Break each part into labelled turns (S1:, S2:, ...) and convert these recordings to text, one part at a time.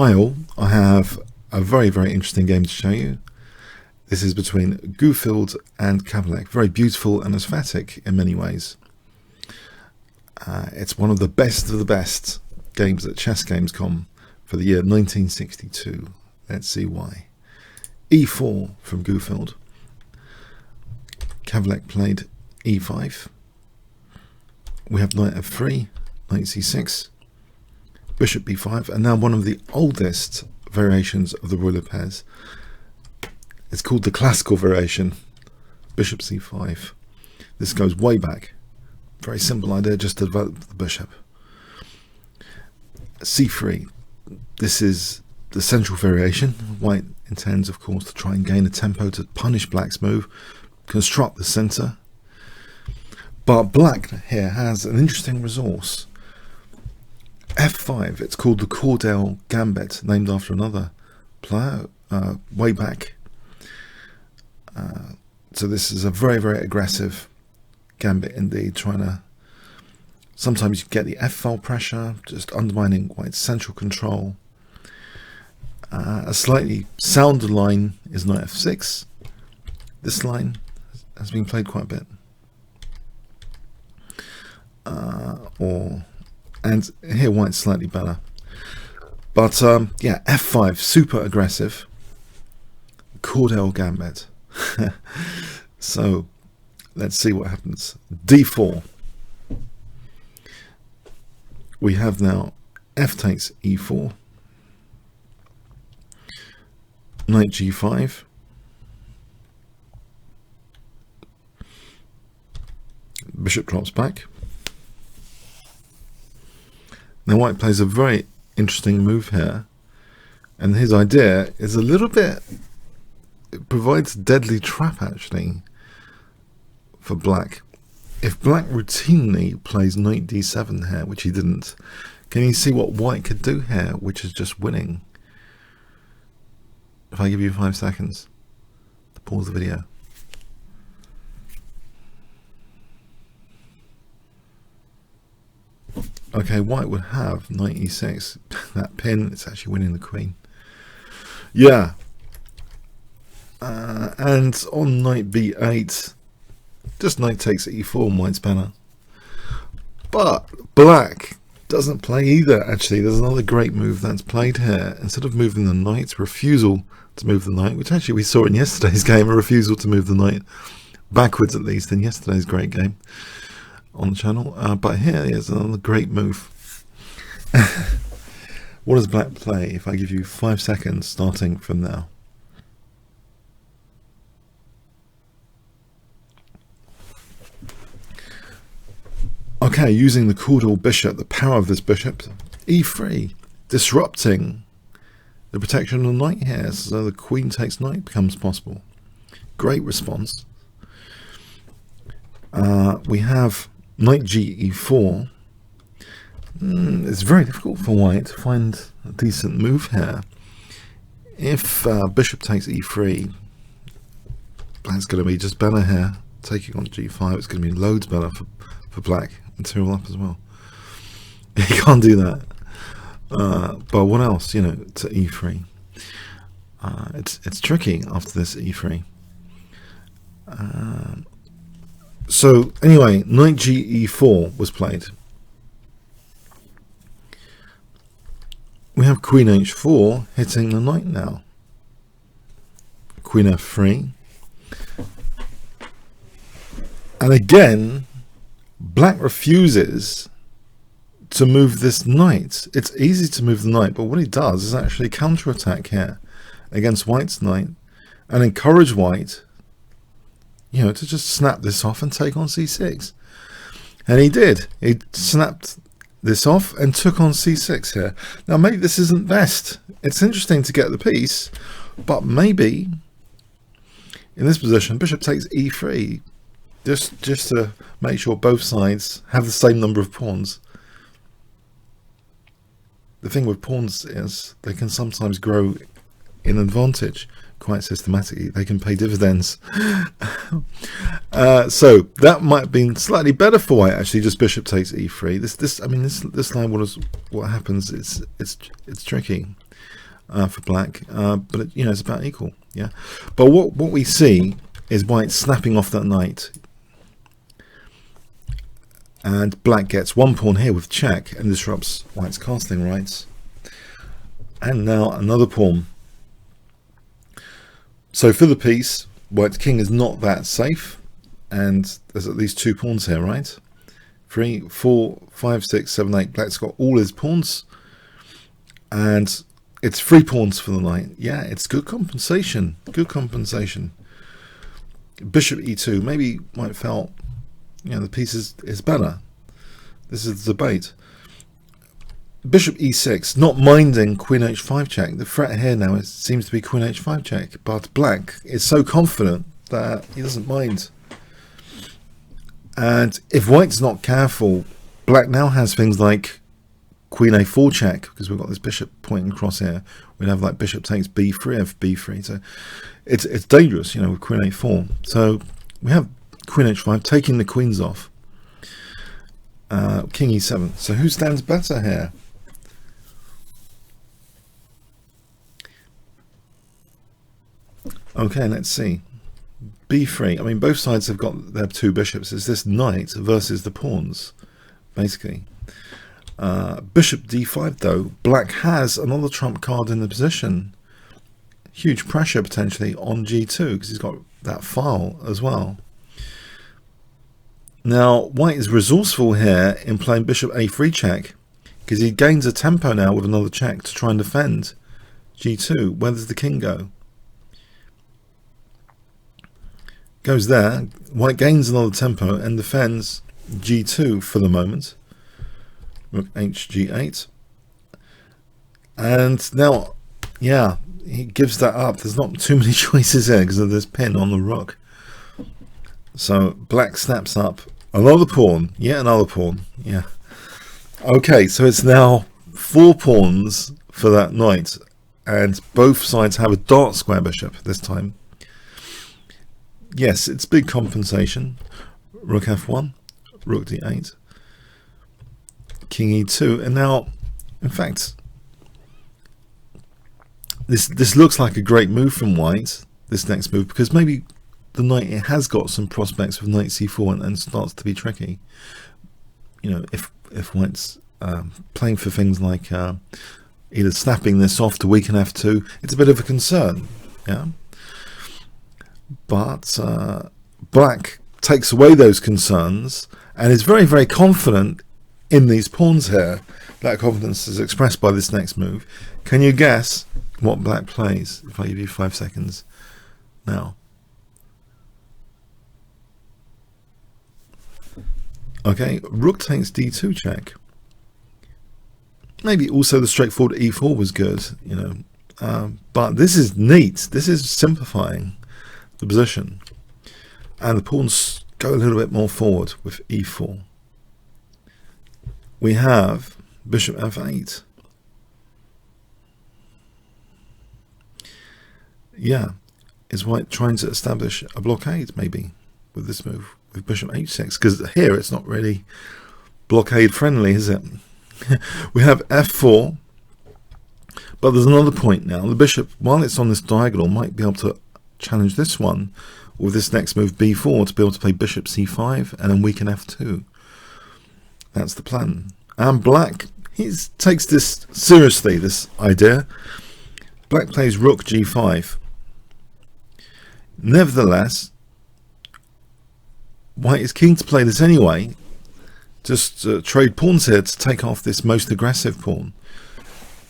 S1: Hi all, I have a very interesting game to show you. This is between Gufeld and Kavalek. Very beautiful and aesthetic in many ways. It's one of the best games at Chessgames.com for the year 1962. Let's see why. E4 from Gufeld. Kavalek played E5. We have knight F3, knight C6, bishop B5, and now one of the oldest variations of the ruler pairs. It's called the classical variation, bishop C5. This goes way back. Very simple idea, just to develop the bishop. C3. This is the central variation. White intends, of course, to try and gain a tempo to punish black's move, construct the center. But black here has an interesting resource. F5, it's called the Cordell Gambit, named after another player way back. So this is a very aggressive gambit indeed, trying to, sometimes you get the F-file pressure, just undermining white's central control. A slightly sounder line is knight F6. This line has been played quite a bit. And here white's slightly better. But yeah, F5, super aggressive. Cordell Gambit. So let's see what happens. D4. We have now F takes E4. Knight G5. Bishop drops back. Now white plays a very interesting move here, and his idea is a little bit, it provides a deadly trap actually for black. If black routinely plays knight D7 here, which he didn't, can you see what white could do here, which is just winning? If I give you 5 seconds to pause the video. Okay, white would have knight E6. That pin, it's actually winning the queen. Yeah. And on knight B8, just knight takes E4 and white's better. But black doesn't play either, actually. There's another great move that's played here. Instead of moving the knight, refusal to move the knight, which actually we saw in yesterday's game, a refusal to move the knight backwards, at least, in yesterday's great game on the channel. But here is another great move. What does black play if I give you 5 seconds starting from now? Okay, using the Cordell bishop, the power of this bishop, E3, disrupting the protection of the knight here, so the queen takes knight becomes possible. Great response. We have knight Ge4. It's very difficult for white to find a decent move here. If bishop takes E3, black's going to be just better here. Taking on G5, it's going to be loads better for black. Material up as well. You can't do that. But what else? You know, to E3. It's tricky after this E3. So anyway, knight Ge4 was played. We have queen H4 hitting the knight now. Queen F3. And again, black refuses to move this knight. It's easy to move the knight, but what he does is actually counterattack here against white's knight and encourage white, you know, to just snap this off and take on C6. And he did. He snapped this off and took on C6 here. Now maybe this isn't best. It's interesting to get the piece, but maybe in this position bishop takes E3. Just to make sure both sides have the same number of pawns. The thing with pawns is they can sometimes grow in advantage quite systematically. They can pay dividends. So that might have been slightly better for white actually. Just bishop takes E3. This line, what happens? It's tricky. for black, but it, you know, it's about equal. Yeah, but what we see is white snapping off that knight, and black gets one pawn here with check and disrupts white's castling rights, and now another pawn. So for the piece, white's king is not that safe, and there's at least 2 pawns here, right? 3, 4, 5, 6, 7, 8. Black's got all his pawns, and it's 3 pawns for the knight. Yeah, it's good compensation. Good compensation. Bishop e2. Maybe white felt, you know, the piece is better. This is the debate. Bishop e6, not minding queen h5 check. The threat here now seems to be queen h5 check, but black is so confident that he doesn't mind. And if white's not careful, black now has things like queen a4 check, because we've got this bishop pointing across here. We'd have like bishop takes b3 of b3. So it's dangerous, you know, with queen a4. So we have queen h5 taking the queens off. King e7. So who stands better here? Okay, let's see. b3. I mean, both sides have got their 2 bishops. It's this knight versus the pawns, basically. Bishop d5, though. Black has another trump card in the position. Huge pressure, potentially, on g2, because he's got that file as well. Now, white is resourceful here in playing bishop a3 check, because he gains a tempo now with another check to try and defend g2. Where does the king go? Goes there. White gains another tempo and defends g2 for the moment. Rook Hg8. And now, yeah, he gives that up. There's not too many choices here because of this pin on the rook. So black snaps up another pawn. Yet another pawn. Yeah. Okay, so it's now 4 pawns for that knight. And both sides have a dark square bishop this time. Yes, it's big compensation. Rook f1, rook d8, king e2, and now, in fact, this looks like a great move from white, this next move, because maybe the knight has got some prospects with knight c4 and starts to be tricky. You know, if white's playing for things like either snapping this off to weaken f2, it's a bit of a concern, yeah. But black takes away those concerns and is very, very confident in these pawns here. That confidence is expressed by this next move. Can you guess what black plays if I give you 5 seconds now? Okay, rook takes d2 check. Maybe also the straightforward e4 was good, you know. But this is neat. This is simplifying the position, and the pawns go a little bit more forward with e4. We have bishop f8. Yeah, is white trying to establish a blockade maybe with this move with bishop h6, because here it's not really blockade friendly, is it? We have f4, but there's another point now. The bishop, while it's on this diagonal, might be able to challenge this one with this next move b4 to be able to play bishop c5 and then weaken f2. That's the plan. And black, he takes this seriously, this idea. Black plays rook g5. Nevertheless, white is keen to play this anyway. Just trade pawns here to take off this most aggressive pawn.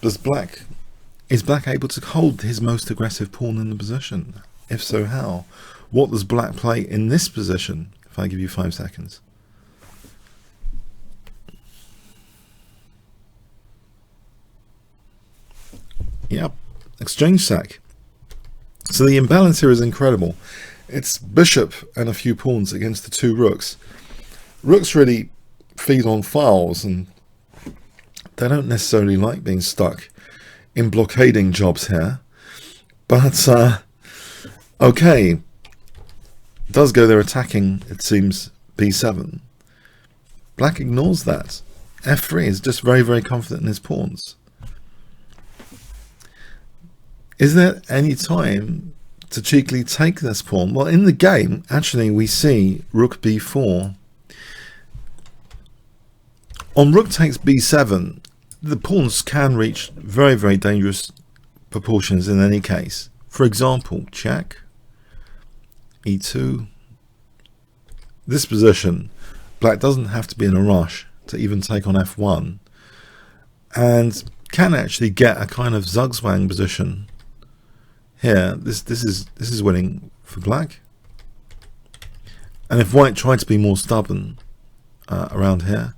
S1: Is black able to hold his most aggressive pawn in the position? If so, how? What does black play in this position? If I give you 5 seconds. Yep, exchange sack. So the imbalance here is incredible. It's bishop and a few pawns against the 2 rooks. Rooks really feed on files, and they don't necessarily like being stuck in blockading jobs here. But okay, does go there attacking, it seems, b7. Black ignores that. f3 is just very, very confident in his pawns. Is there any time to cheekily take this pawn? Well, in the game, actually, we see rook b4. On rook takes b7, the pawns can reach very, very dangerous proportions in any case. For example, check, e2. This position, black doesn't have to be in a rush to even take on f1, and can actually get a kind of zugzwang position here. This is winning for black. And if white tried to be more stubborn around here,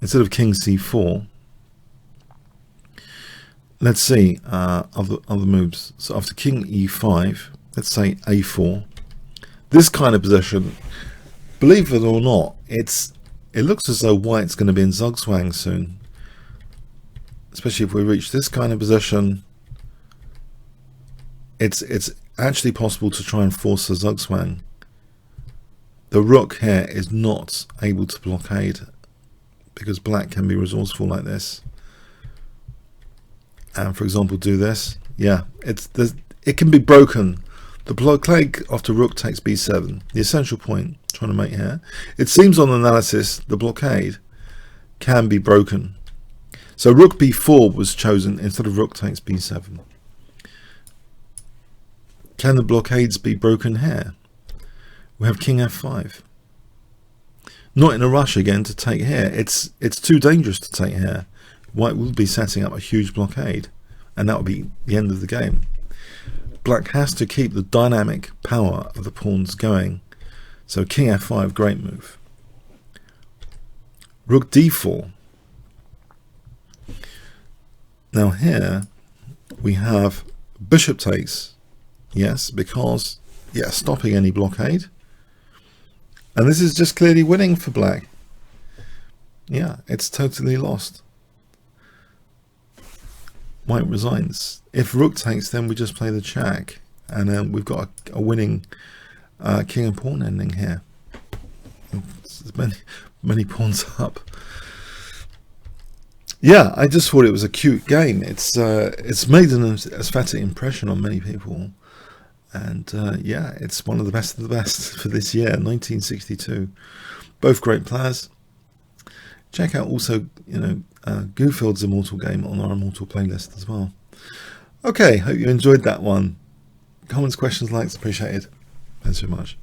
S1: instead of king c4, let's see other moves. So after king e5, let's say a4. This kind of position, believe it or not, it looks as though white's going to be in zugzwang soon. Especially if we reach this kind of position, it's actually possible to try and force a zugzwang. The rook here is not able to blockade because black can be resourceful like this. And for example, do this. Yeah, it can be broken. The blockade after rook takes b7, the essential point trying to make here. It seems on analysis the blockade can be broken. So rook b4 was chosen instead of rook takes b7. Can the blockades be broken here? We have king f5. Not in a rush again to take here. It's too dangerous to take here. White will be setting up a huge blockade, and that will be the end of the game. Black has to keep the dynamic power of the pawns going. So king f5, great move. Rook d4. Now here we have bishop takes, yes, because, yeah, stopping any blockade. And this is just clearly winning for black. Yeah, it's totally lost. White resigns. If rook takes, then we just play the check, and we've got a winning king and pawn ending here. There's many pawns up. Yeah, I just thought it was a cute game. It's made an aesthetic impression on many people, and yeah, it's one of the best for this year, 1962. Both great players. Check out also, Gufeld's Immortal game on our Immortal playlist as well. Okay, hope you enjoyed that one. Comments, questions, likes appreciated. Thanks so much.